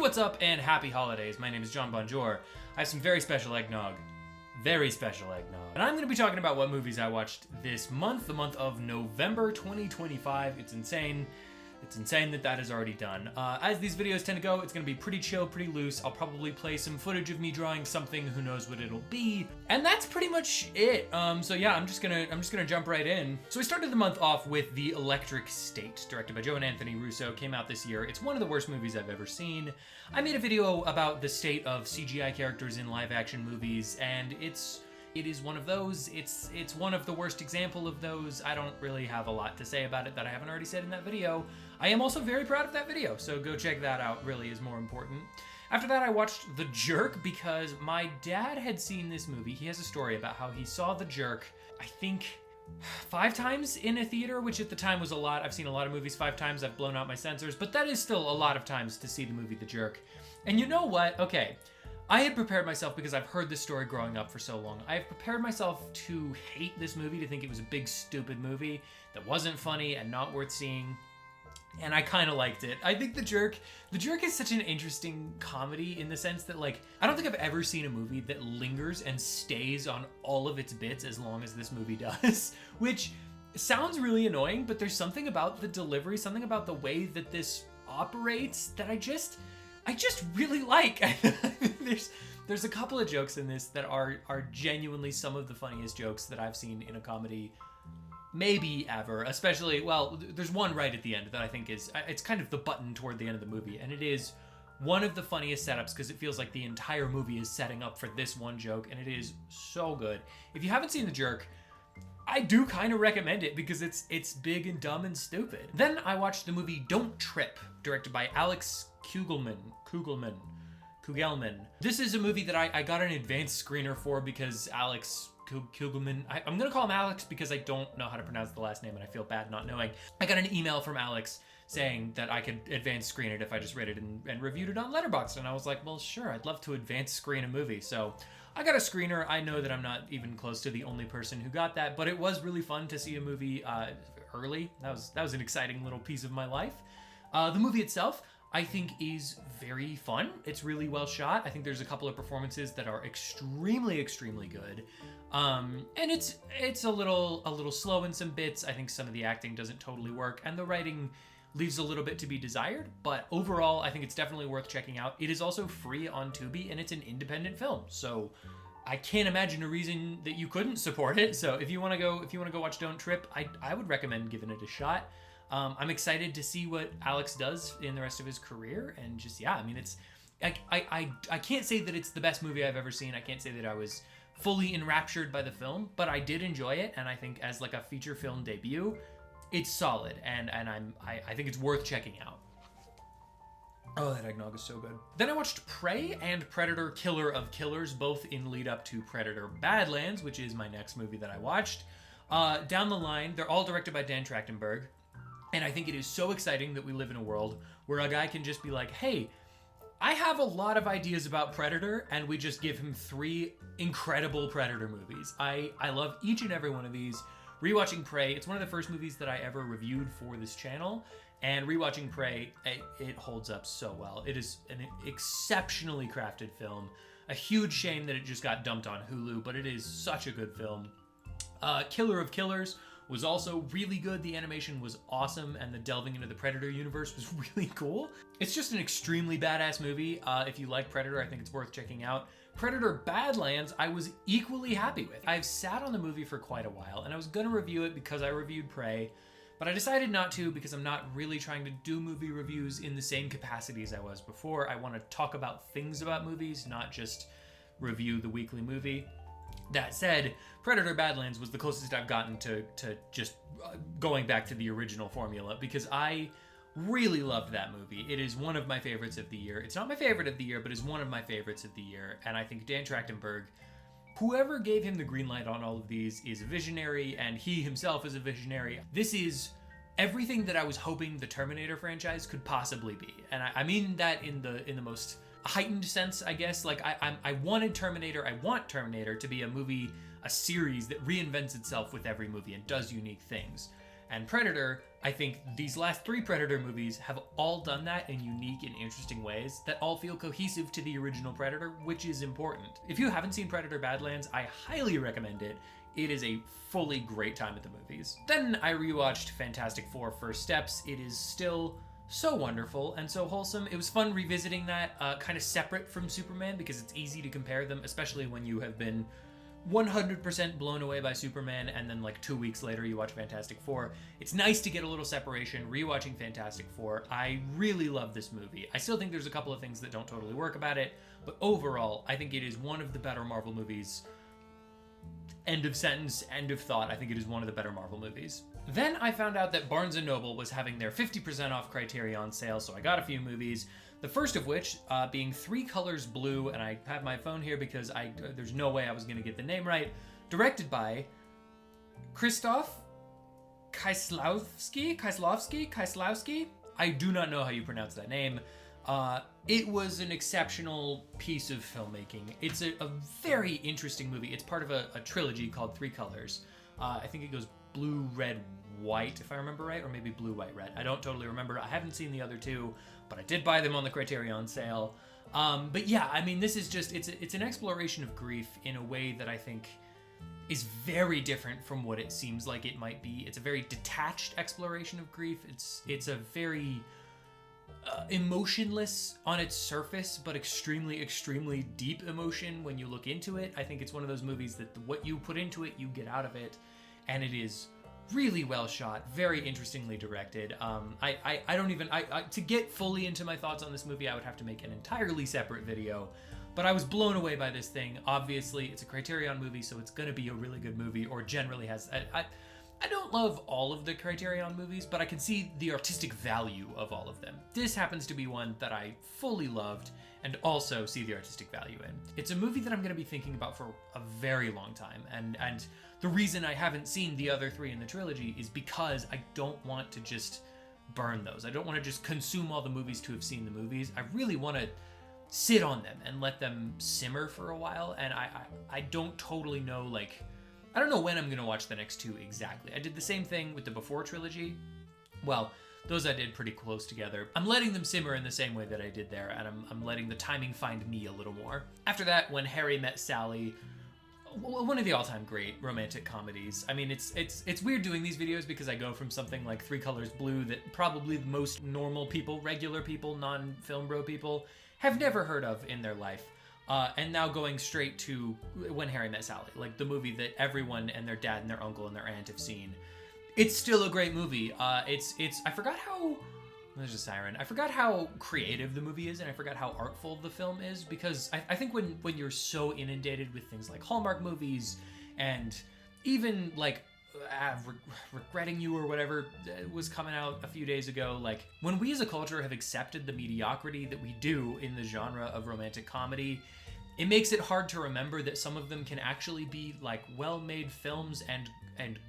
what's up, and happy holidays. My name is John Bonjour. I have some very special eggnog. Very special eggnog. And I'm going to be talking about what movies I watched this month, the month of November 2025. It's insane. It's insane that that is already done. As these videos tend to go, it's going to be pretty chill, pretty loose. I'll probably play some footage of me drawing something, who knows what it'll be. And that's pretty much it. So yeah, I'm just gonna jump right in. So we started the month off with The Electric State, directed by Joe and Anthony Russo, came out this year. It's one of the worst movies I've ever seen. I made a video about the state of CGI characters in live action movies, and it is one of those. It's one of the worst example of those. I don't really have a lot to say about it that I haven't already said in that video. I am also very proud of that video, so go check that out, really is more important. After that, I watched The Jerk because my dad had seen this movie. He has a story about how he saw The Jerk, I think, 5 times in a theater, which at the time was a lot. I've seen a lot of movies 5 times. I've blown out my sensors, but that is still a lot of times to see the movie The Jerk. And you know what? Okay. I had prepared myself because I've heard this story growing up for so long. I have prepared myself to hate this movie, to think it was a big, stupid movie that wasn't funny and not worth seeing. And I kind of liked it. I think The Jerk is such an interesting comedy in the sense that, like, I don't think I've ever seen a movie that lingers and stays on all of its bits as long as this movie does, which sounds really annoying, but there's something about the delivery, something about the way that this operates that I just really like. There's a couple of jokes in this that are genuinely some of the funniest jokes that I've seen in a comedy maybe ever, especially, well, there's one right at the end that I think it's kind of the button toward the end of the movie, and it is one of the funniest setups because it feels like the entire movie is setting up for this one joke, and it is so good. If you haven't seen The Jerk, I do kind of recommend it because it's big and dumb and stupid. Then I watched the movie Don't Trip, directed by Alex Kugelman. This is a movie that I got an advanced screener for because Alex Kugelman, I'm gonna call him Alex because I don't know how to pronounce the last name and I feel bad not knowing. I got an email from Alex saying that I could advance screen it if I just read it and reviewed it on Letterboxd, and I was like, well, sure, I'd love to advance screen a movie. So I got a screener. I know that I'm not even close to the only person who got that, but it was really fun to see a movie early. That was an exciting little piece of my life. The movie itself, I think, is very fun. It's really well shot. I think there's a couple of performances that are extremely, extremely good. And it's a little slow in some bits. I think some of the acting doesn't totally work, and the writing leaves a little bit to be desired, but overall, I think it's definitely worth checking out. It is also free on Tubi, and it's an independent film, so I can't imagine a reason that you couldn't support it. So if you want to go watch Don't Trip, I would recommend giving it a shot. I'm excited to see what Alex does in the rest of his career, and just, yeah, I mean, it's, I can't say that it's the best movie I've ever seen. I can't say that I was fully enraptured by the film, but I did enjoy it, and I think as like a feature film debut, it's solid, and I think it's worth checking out. Oh, that eggnog is so good. Then I watched Prey and Predator: Killer of Killers, both in lead up to Predator: Badlands, which is my next movie that I watched. Down the line, they're all directed by Dan Trachtenberg. And I think it is so exciting that we live in a world where a guy can just be like, hey, I have a lot of ideas about Predator, and we just give him 3 incredible Predator movies. I love each and every one of these. Rewatching Prey, it's one of the first movies that I ever reviewed for this channel, and rewatching Prey, it holds up so well. It is an exceptionally crafted film. A huge shame that it just got dumped on Hulu, but it is such a good film. Killer of Killers was also really good. The animation was awesome, and the delving into the Predator universe was really cool. It's just an extremely badass movie. If you like Predator, I think it's worth checking out. Predator: Badlands, I was equally happy with. I've sat on the movie for quite a while, and I was gonna review it because I reviewed Prey, but I decided not to because I'm not really trying to do movie reviews in the same capacity as I was before. I want to talk about things about movies, not just review the weekly movie. That said, Predator: Badlands was the closest I've gotten to just going back to the original formula, because I really loved that movie. It is one of my favorites of the year. It's not my favorite of the year, but it's one of my favorites of the year. And I think Dan Trachtenberg, whoever gave him the green light on all of these, is a visionary, and he himself is a visionary. This is everything that I was hoping the Terminator franchise could possibly be. And I mean that in the most heightened sense, I guess. Like, I want Terminator to be a movie, a series that reinvents itself with every movie and does unique things. and Predator, I think these last 3 Predator movies have all done that in unique and interesting ways that all feel cohesive to the original Predator, which is important. If you haven't seen Predator Badlands, I highly recommend it. It is a fully great time at the movies. Then I rewatched Fantastic Four: First Steps. It is still so wonderful and so wholesome. It was fun revisiting that kind of separate from Superman because it's easy to compare them, especially when you have been 100% blown away by Superman and then like 2 weeks later you watch Fantastic Four. It's nice to get a little separation. Rewatching Fantastic Four, I really love this movie. I still think there's a couple of things that don't totally work about it, but overall I think it is one of the better Marvel movies. End of sentence, end of thought. I think it is one of the better Marvel movies. Then I found out that Barnes & Noble was having their 50% off Criterion sale, so I got a few movies. The first of which being Three Colors Blue, and I have my phone here because there's no way I was going to get the name right. Directed by Krzysztof Kieślowski. I do not know how you pronounce that name. It was an exceptional piece of filmmaking. It's a very interesting movie. It's part of a trilogy called Three Colors. I think it goes blue, red, white, if I remember right, or maybe blue, white, red. I don't totally remember. I haven't seen the other two, but I did buy them on the Criterion sale. But yeah, I mean, this is just, it's an exploration of grief in a way that I think is very different from what it seems like it might be. It's a very detached exploration of grief. It's a very emotionless on its surface, but extremely, extremely deep emotion when you look into it. I think it's one of those movies that what you put into it, you get out of it. And it is really well shot, very interestingly directed. To get fully into my thoughts on this movie, I would have to make an entirely separate video. But I was blown away by this thing. Obviously, it's a Criterion movie, so it's going to be a really good movie, or generally has. I don't love all of the Criterion movies, but I can see the artistic value of all of them. This happens to be one that I fully loved and also see the artistic value in. It's a movie that I'm going to be thinking about for a very long time, and the reason I haven't seen the other 3 in the trilogy is because I don't want to just burn those. I don't want to just consume all the movies to have seen the movies. I really want to sit on them and let them simmer for a while, and I don't totally know, like, I don't know when I'm going to watch the next 2 exactly. I did the same thing with the Before trilogy. Well, those I did pretty close together. I'm letting them simmer in the same way that I did there, and I'm letting the timing find me a little more. After that, When Harry Met Sally, one of the all-time great romantic comedies. I mean, it's weird doing these videos because I go from something like Three Colors Blue that probably most normal people, regular people, non-film bro people have never heard of in their life. And now going straight to When Harry Met Sally, like the movie that everyone and their dad and their uncle and their aunt have seen. It's still a great movie. I forgot how... There's a siren. I forgot how creative the movie is, and I forgot how artful the film is, because I think when you're so inundated with things like Hallmark movies, and even like Regretting You or whatever was coming out a few days ago, like when we as a culture have accepted the mediocrity that we do in the genre of romantic comedy, it makes it hard to remember that some of them can actually be like well-made films and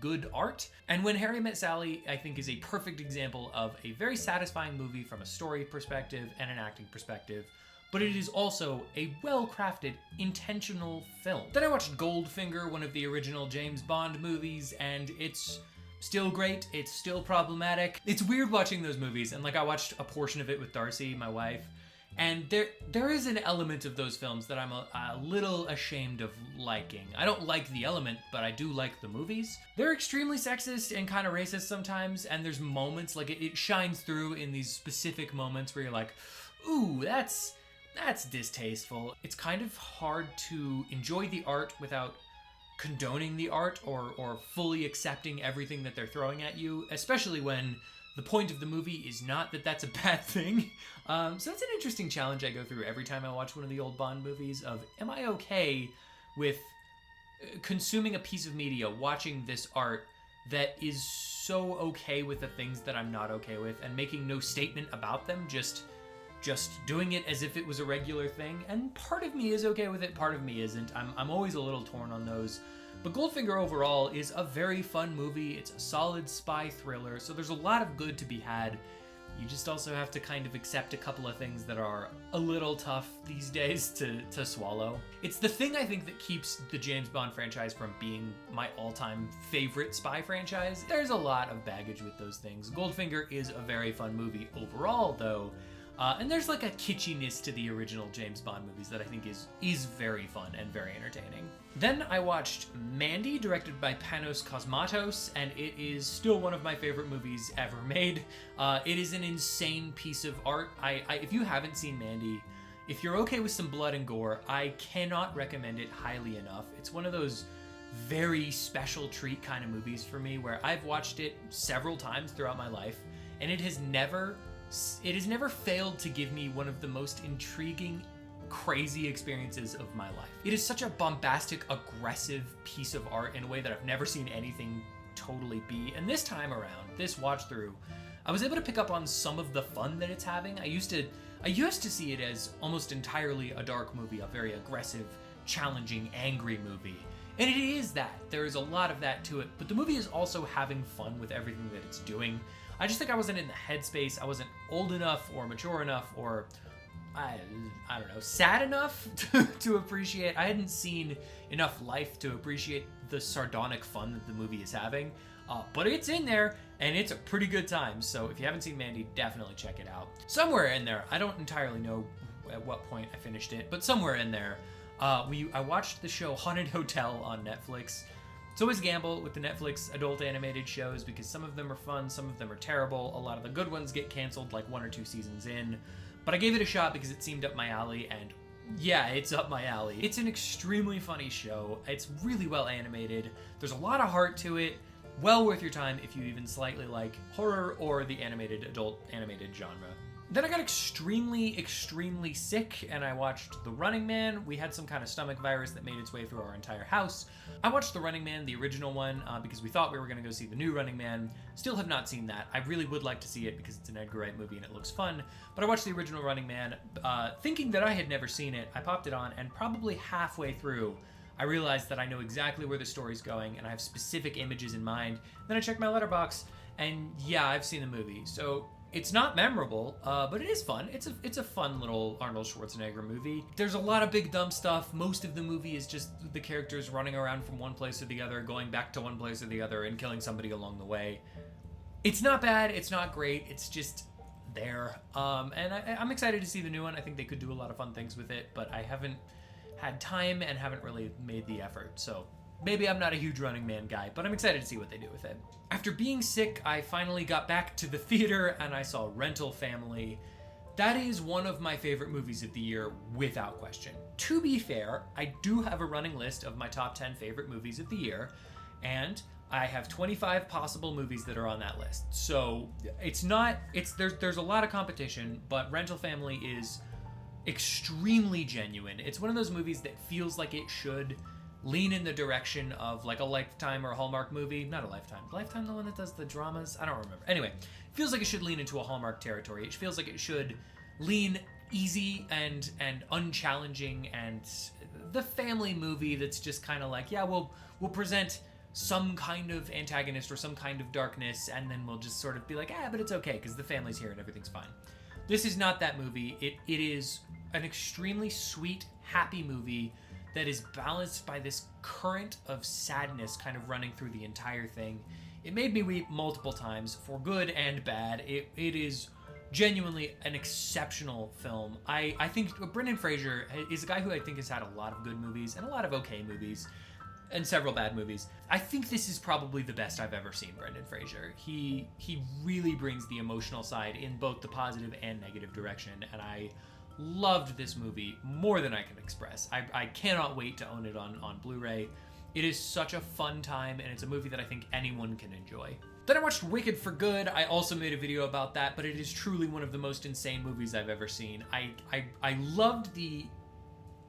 good art. And When Harry Met Sally, I think, is a perfect example of a very satisfying movie from a story perspective and an acting perspective, but it is also a well-crafted, intentional film. Then I watched Goldfinger, one of the original James Bond movies, and it's still great, it's still problematic. It's weird watching those movies, and like I watched a portion of it with Darcy, my wife, and there is an element of those films that I'm a little ashamed of liking. I don't like the element, but I do like the movies. They're extremely sexist and kind of racist sometimes, and there's moments, like it shines through in these specific moments where you're like, ooh, that's distasteful. It's kind of hard to enjoy the art without condoning the art or fully accepting everything that they're throwing at you, especially when the point of the movie is not that that's a bad thing. So that's an interesting challenge I go through every time I watch one of the old Bond movies of, am I okay with consuming a piece of media, watching this art that is so okay with the things that I'm not okay with and making no statement about them, just doing it as if it was a regular thing. And part of me is okay with it, part of me isn't. I'm always a little torn on those. But Goldfinger overall is a very fun movie. It's a solid spy thriller, so there's a lot of good to be had You just also have to kind of accept a couple of things that are a little tough these days to swallow. It's the thing I think that keeps the James Bond franchise from being my all-time favorite spy franchise. There's a lot of baggage with those things. Goldfinger is a very fun movie overall, though. And there's like a kitschiness to the original James Bond movies that I think is very fun and very entertaining. Then I watched Mandy, directed by Panos Cosmatos, and it is still one of my favorite movies ever made. It is an insane piece of art. If you haven't seen Mandy, if you're okay with some blood and gore, I cannot recommend it highly enough. It's one of those very special treat kind of movies for me where I've watched it several times throughout my life, and it has never failed to give me one of the most intriguing, crazy experiences of my life. It is such a bombastic, aggressive piece of art in a way that I've never seen anything totally be. And this time around, this watch through, I was able to pick up on some of the fun that it's having. I used to see it as almost entirely a dark movie, a very aggressive, challenging, angry movie. And it is that. There is a lot of that to it, but the movie is also having fun with everything that it's doing. I just think I wasn't in the headspace. I wasn't old enough or mature enough or, I don't know, sad enough to appreciate. I hadn't seen enough life to appreciate the sardonic fun that the movie is having. But it's in there, and it's a pretty good time. So if you haven't seen Mandy, definitely check it out. Somewhere in there, I don't entirely know at what point I finished it, but somewhere in there, I watched the show Haunted Hotel on Netflix. It's always a gamble with the Netflix adult animated shows because some of them are fun, some of them are terrible. A lot of the good ones get canceled like 1 or 2 seasons in. But I gave it a shot because it seemed up my alley, and yeah, it's up my alley. It's an extremely funny show. It's really well animated. There's a lot of heart to it. Well worth your time if you even slightly like horror or the adult animated genre. Then I got extremely, extremely sick, and I watched The Running Man. We had some kind of stomach virus that made its way through our entire house. I watched The Running Man, the original one, because we thought we were going to go see the new Running Man. Still have not seen that. I really would like to see it because it's an Edgar Wright movie and it looks fun. But I watched the original Running Man, thinking that I had never seen it. I popped it on, and probably halfway through, I realized that I know exactly where the story's going, and I have specific images in mind. Then I checked my letterbox, and yeah, I've seen the movie. So it's not memorable, but it is fun. It's a fun little Arnold Schwarzenegger movie. There's a lot of big dumb stuff. Most of the movie is just the characters running around from one place to the other, going back to one place or the other, and killing somebody along the way. It's not bad. It's not great. It's just there. And I'm excited to see the new one. I think they could do a lot of fun things with it, but I haven't had time and haven't really made the effort. So maybe I'm not a huge Running Man guy, but I'm excited to see what they do with it. After being sick, I finally got back to the theater and I saw Rental Family. That is one of my favorite movies of the year, without question. To be fair, I do have a running list of my top 10 favorite movies of the year, and I have 25 possible movies that are on that list. So there's a lot of competition, but Rental Family is extremely genuine. It's one of those movies that feels like it should lean in the direction of like a Lifetime or a Hallmark movie. Not a Lifetime. Lifetime the one that does the dramas? I don't remember. Anyway, it feels like it should lean into a Hallmark territory. It feels like it should lean easy and unchallenging, and the family movie that's just kind of like, yeah, we'll present some kind of antagonist or some kind of darkness, and then we'll just sort of be like, but it's okay because the family's here and everything's fine. This is not that movie. It is an extremely sweet, happy movie that is balanced by this current of sadness kind of running through the entire thing. It made me weep multiple times, for good and bad. It is genuinely an exceptional film. I think Brendan Fraser is a guy who I think has had a lot of good movies and a lot of okay movies and several bad movies. I think this is probably the best I've ever seen Brendan Fraser. He really brings the emotional side in both the positive and negative direction, and I loved this movie more than I can express. I cannot wait to own it on Blu-ray. It is such a fun time, and it's a movie that I think anyone can enjoy. Then I watched Wicked for Good. I also made a video about that, but it is truly one of the most insane movies I've ever seen. I loved the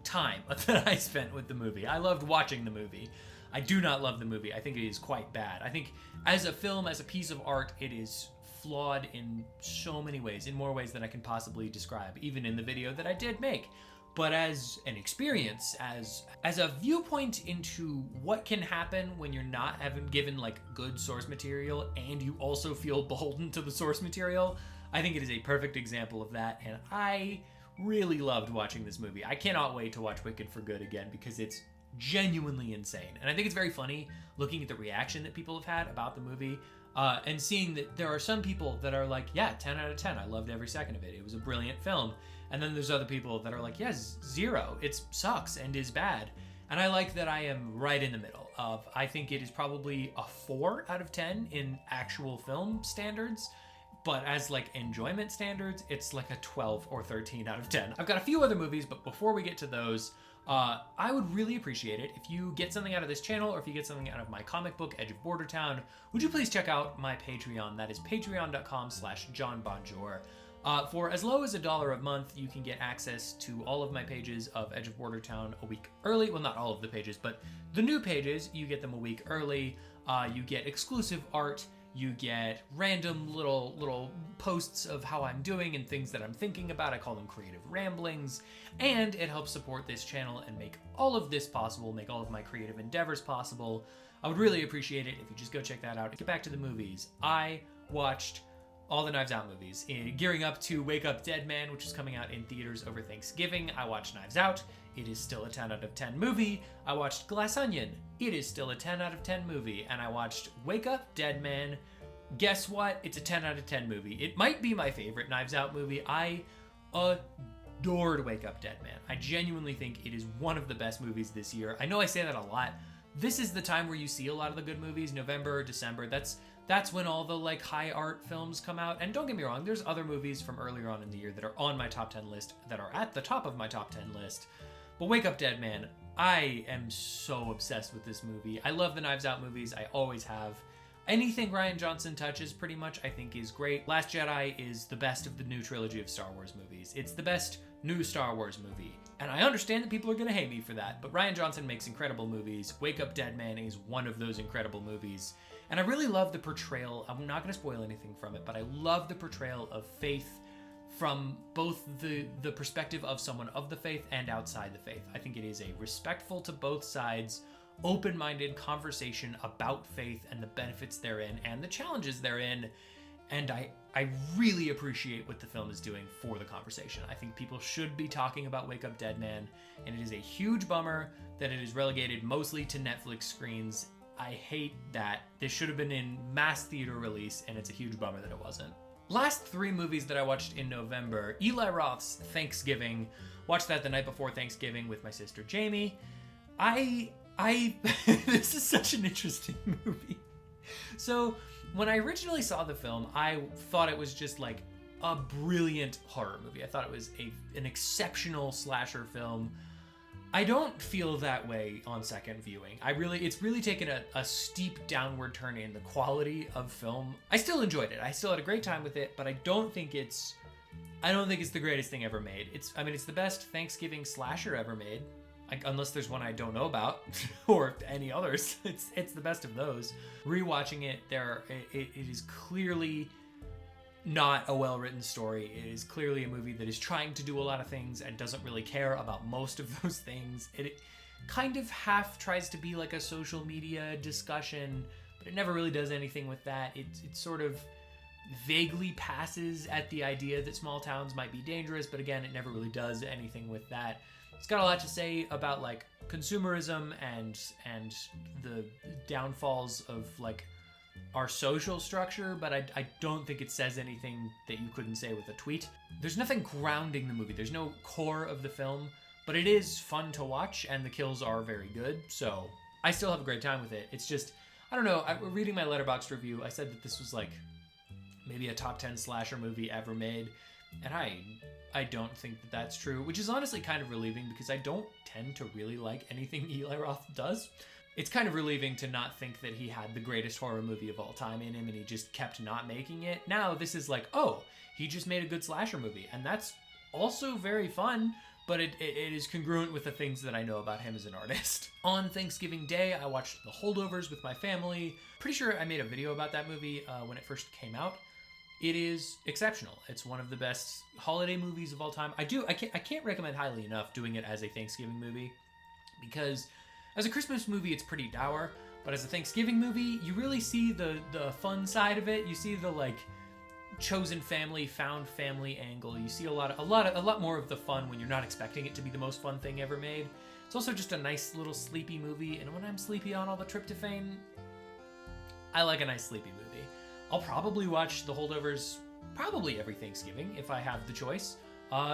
time that I spent with the movie. I loved watching the movie. I do not love the movie. I think it is quite bad. I think as a film, as a piece of art, it is flawed in so many ways, in more ways than I can possibly describe, even in the video that I did make. But as an experience, as a viewpoint into what can happen when you're not having given like good source material and you also feel beholden to the source material, I think it is a perfect example of that, and I really loved watching this movie. I cannot wait to watch Wicked for Good again because it's genuinely insane. And I think it's very funny looking at the reaction that people have had about the movie, and seeing that there are some people that are like, yeah, 10 out of 10. I loved every second of it. It was a brilliant film. And then there's other people that are like, yes, 0. It sucks and is bad. And I like that I am right in the middle of, I think it is probably a 4 out of 10 in actual film standards. But as like enjoyment standards, it's like a 12 or 13 out of 10. I've got a few other movies, but before we get to those, I would really appreciate it if you get something out of this channel, or if you get something out of my comic book, Edge of Bordertown, would you please check out my Patreon? That is patreon.com/JohnBonjour. For as low as $1 a month, you can get access to all of my pages of Edge of Bordertown a week early. Well, not all of the pages, but the new pages, you get them a week early. You get exclusive art. You get random little posts of how I'm doing and things that I'm thinking about. I call them creative ramblings. And it helps support this channel and make all of this possible, make all of my creative endeavors possible. I would really appreciate it if you just go check that out. Get back to the movies. I watched all the Knives Out movies. Gearing up to Wake Up Dead Man, which is coming out in theaters over Thanksgiving. I watched Knives Out. It is still a 10 out of 10 movie. I watched Glass Onion. It is still a 10 out of 10 movie. And I watched Wake Up Dead Man. Guess what? It's a 10 out of 10 movie. It might be my favorite Knives Out movie. I adored Wake Up Dead Man. I genuinely think it is one of the best movies this year. I know I say that a lot. This is the time where you see a lot of the good movies. November, December. That's when all the like high art films come out. And don't get me wrong, there's other movies from earlier on in the year that are on my top 10 list, that are at the top of my top 10 list. But Wake Up Dead Man, I am so obsessed with this movie. I love the Knives Out movies. I always have. Anything Rian Johnson touches, pretty much, I think is great. Last Jedi is the best of the new trilogy of Star Wars movies. It's the best new Star Wars movie. And I understand that people are going to hate me for that, but Rian Johnson makes incredible movies. Wake Up Dead Man is one of those incredible movies. And I really love the portrayal. I'm not going to spoil anything from it, but I love the portrayal of faith from both the perspective of someone of the faith and outside the faith. I think it is a respectful to both sides, open-minded conversation about faith and the benefits therein and the challenges therein. And I really appreciate what the film is doing for the conversation. I think people should be talking about Wake Up Dead Man, and it is a huge bummer that it is relegated mostly to Netflix screens. I hate that. This should have been in mass theater release, and it's a huge bummer that it wasn't. Last 3 movies that I watched in November: Eli Roth's Thanksgiving. Watched that the night before Thanksgiving with my sister Jamie. This is such an interesting movie. So when I originally saw the film, I thought it was just like a brilliant horror movie. I thought it was an exceptional slasher film. I don't feel that way on second viewing. It's really taken a steep downward turn in the quality of film. I still enjoyed it. I still had a great time with it, but I don't think it's the greatest thing ever made. It's the best Thanksgiving slasher ever made. Unless there's one I don't know about or any others. It's the best of those. Rewatching it, it is clearly not a well-written story. It is clearly a movie that is trying to do a lot of things and doesn't really care about most of those things. It kind of half tries to be like a social media discussion, but it never really does anything with that. It sort of vaguely passes at the idea that small towns might be dangerous, but again, it never really does anything with that. It's got a lot to say about like consumerism and the downfalls of like our social structure, but I don't think it says anything that you couldn't say with a tweet. There's nothing grounding the movie. There's no core of the film, but it is fun to watch, and the kills are very good, so I still have a great time with it. It's just, I don't know, reading my Letterboxd review, I said that this was like maybe a top 10 slasher movie ever made, and I don't think that that's true, which is honestly kind of relieving because I don't tend to really like anything Eli Roth does. It's kind of relieving to not think that he had the greatest horror movie of all time in him and he just kept not making it. Now this is like, oh, he just made a good slasher movie, and that's also very fun, but it is congruent with the things that I know about him as an artist. On Thanksgiving Day, I watched The Holdovers with my family. Pretty sure I made a video about that movie when it first came out. It is exceptional. It's one of the best holiday movies of all time. I can't recommend highly enough doing it as a Thanksgiving movie, because as a Christmas movie, it's pretty dour, but as a Thanksgiving movie, you really see the fun side of it. You see the like chosen family, found family angle. You see a lot more of the fun when you're not expecting it to be the most fun thing ever made. It's also just a nice little sleepy movie, and when I'm sleepy on all the tryptophan, I like a nice sleepy movie. I'll probably watch The Holdovers probably every Thanksgiving if I have the choice,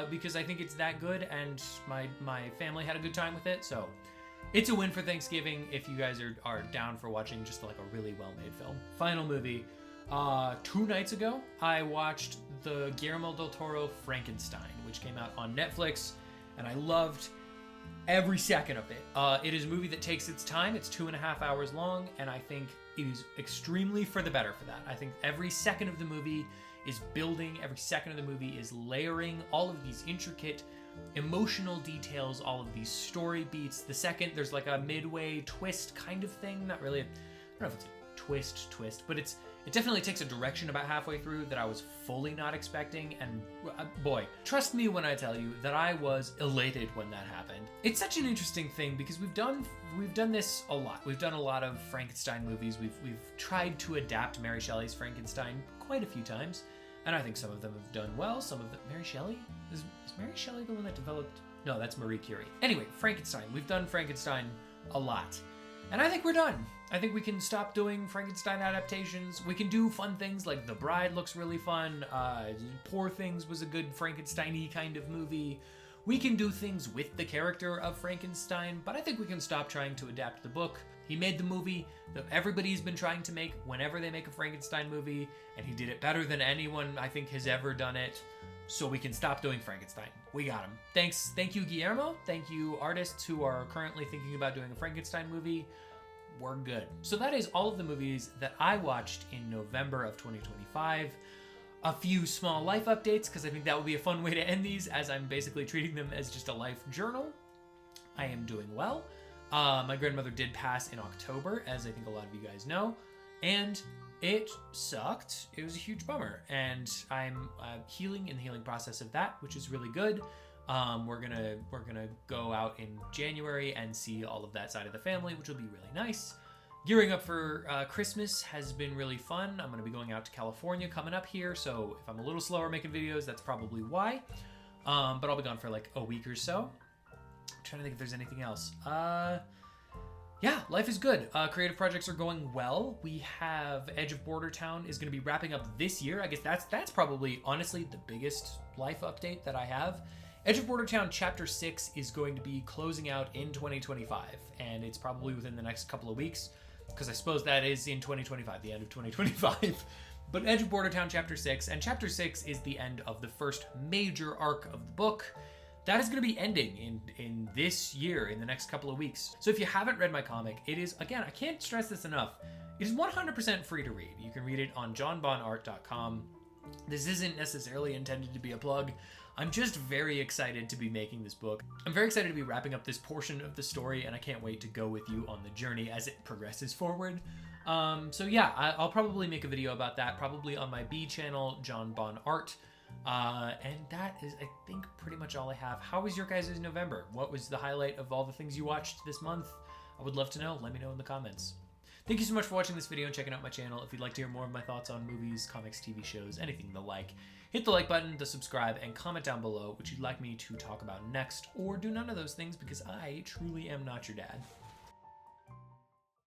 because I think it's that good, and my family had a good time with it, so it's a win for Thanksgiving if you guys are down for watching just like a really well-made film. Final movie. 2 nights ago, I watched the Guillermo del Toro Frankenstein, which came out on Netflix, and I loved every second of it. It is a movie that takes its time. It's 2.5 hours long, and I think it is extremely for the better for that. I think every second of the movie is building, every second of the movie is layering all of these intricate emotional details, all of these story beats. The second, there's like a midway twist kind of thing. Not really, I don't know if it's a twist, but it definitely takes a direction about halfway through that I was fully not expecting, and boy, trust me when I tell you that I was elated when that happened. It's such an interesting thing because we've done this a lot. We've done a lot of Frankenstein movies. We've tried to adapt Mary Shelley's Frankenstein quite a few times, and I think some of them have done well. Some of them, Mary Shelley? Is Mary Shelley the one that developed? No, that's Marie Curie. Anyway, Frankenstein. We've done Frankenstein a lot. And I think we're done. I think we can stop doing Frankenstein adaptations. We can do fun things like The Bride looks really fun. Poor Things was a good Frankenstein-y kind of movie. We can do things with the character of Frankenstein, but I think we can stop trying to adapt the book. He made the movie that everybody's been trying to make whenever they make a Frankenstein movie, and he did it better than anyone I think has ever done it. So we can stop doing Frankenstein. We got him. Thank you, Guillermo. Thank you, artists who are currently thinking about doing a Frankenstein movie. We're good. So that is all of the movies that I watched in November of 2025. A few small life updates, because I think that would be a fun way to end these, as I'm basically treating them as just a life journal. I am doing well. My grandmother did pass in October, as I think a lot of you guys know, and it sucked. It was a huge bummer, and I'm healing in the healing process of that, which is really good. We're gonna go out in January and see all of that side of the family, which will be really nice. Gearing up for Christmas has been really fun. I'm gonna be going out to California coming up here, so if I'm a little slower making videos, that's probably why. But I'll be gone for like a week or so. I'm trying to think if there's anything else. Yeah, life is good. Creative projects are going well. We have Edge of Bordertown is going to be wrapping up this year. I guess that's probably, honestly, the biggest life update that I have. Edge of Bordertown Chapter 6 is going to be closing out in 2025, and it's probably within the next couple of weeks, because I suppose that is in 2025, the end of 2025. But Edge of Bordertown Chapter 6, and Chapter 6 is the end of the first major arc of the book. That is going to be ending in this year, in the next couple of weeks. So if you haven't read my comic, it is, again, I can't stress this enough, it is 100% free to read. You can read it on johnbonart.com. This isn't necessarily intended to be a plug. I'm just very excited to be making this book. I'm very excited to be wrapping up this portion of the story, and I can't wait to go with you on the journey as it progresses forward. So yeah, I'll probably make a video about that, probably on my B channel, John Bon Art. And that is, I think, pretty much all I have. How was your guys' November? What was the highlight of all the things you watched this month? I would love to know. Let me know in the comments. Thank you so much for watching this video and checking out my channel. If you'd like to hear more of my thoughts on movies, comics, TV shows, anything the like, hit the like button, the subscribe, and comment down below what you'd like me to talk about next, or do none of those things because I truly am not your dad.